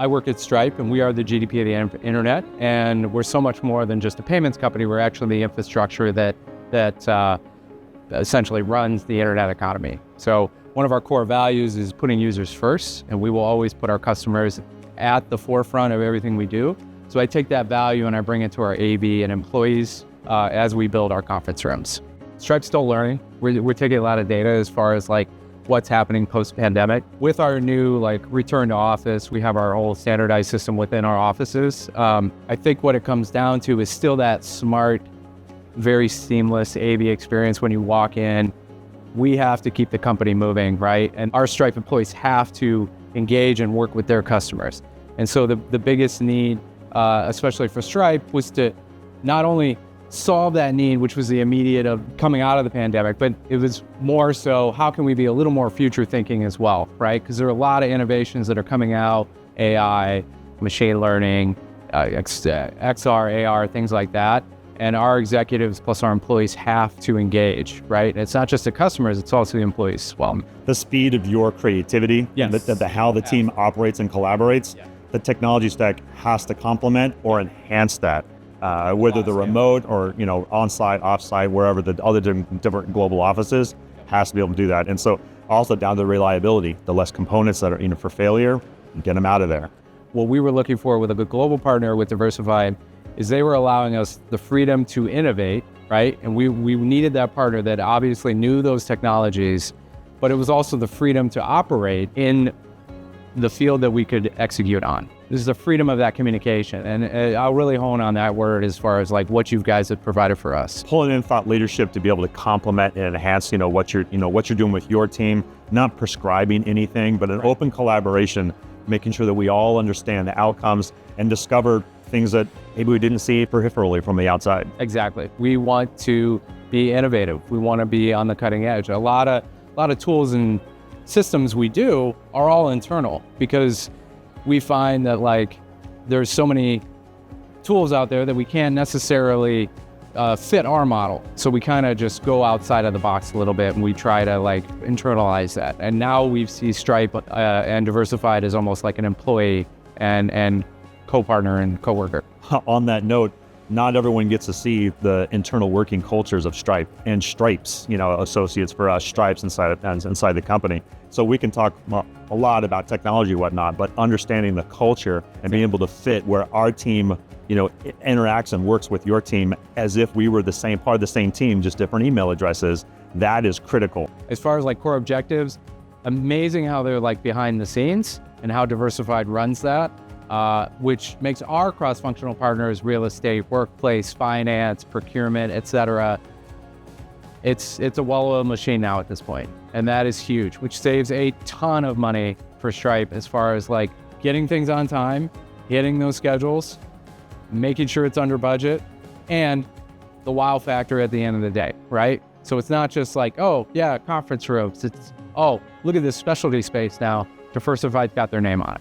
I work at Stripe, and we are the GDP of the internet, and we're so much more than just a payments company. We're actually the infrastructure that essentially runs the internet economy. So one of our core values is putting users first, and we will always put our customers at the forefront of everything we do. So I take that value and I bring it to our AV and employees as we build our conference rooms. Stripe's still learning. We're taking a lot of data as far as like what's happening post-pandemic. With our new like return to office, we have our whole standardized system within our offices. I think what it comes down to is still that smart, very seamless AV experience when you walk in. We have to keep the company moving, right? And our Stripe employees have to engage and work with their customers. And so the biggest need, especially for Stripe, was to not only solve that need, which was the immediate of coming out of the pandemic, but it was more so, how can we be a little more future thinking as well, right? Because there are a lot of innovations that are coming out, AI, machine learning, XR, AR, things like that. And our executives plus our employees have to engage, right? And it's not just the customers, it's also the employees as well. The speed of your creativity, yes. How the team operates and collaborates, the technology stack has to complement or enhance that. Whether the remote or on-site, off-site, wherever the other different global offices, has to be able to do that. And so also down to the reliability, the less components that are for failure, get them out of there. What we were looking for with a global partner with Diversified is they were allowing us the freedom to innovate, right? And we needed that partner that obviously knew those technologies, but it was also the freedom to operate in the field that we could execute on. This is the freedom of that communication. And I'll really hone on that word as far as like what you guys have provided for us. Pulling in thought leadership to be able to complement and enhance, what you're doing with your team, not prescribing anything, but an open collaboration, making sure that we all understand the outcomes and discover things that maybe we didn't see peripherally from the outside. Exactly. We want to be innovative. We want to be on the cutting edge. A lot of tools and systems we do are all internal because we find that like there's so many tools out there that we can't necessarily fit our model. So we kind of just go outside of the box a little bit and we try to like internalize that. And now we see Stripe and Diversified as almost like an employee and co-partner and co-worker. On that note, not everyone gets to see the internal working cultures of Stripe and Stripes, associates for us, Stripes inside the company. So we can talk a lot about technology and whatnot, but understanding the culture and being able to fit where our team, interacts and works with your team as if we were the same part of the same team, just different email addresses, that is critical. As far as like core objectives, amazing how they're like behind the scenes and how Diversified runs that. Which makes our cross-functional partners, real estate, workplace, finance, procurement, etc. It's a well-oiled machine now at this point, and that is huge, which saves a ton of money for Stripe as far as like getting things on time, hitting those schedules, making sure it's under budget, and the wow factor at the end of the day, right? So it's not just like, oh yeah, conference rooms. It's, oh, look at this specialty space now. Diversified's got their name on it.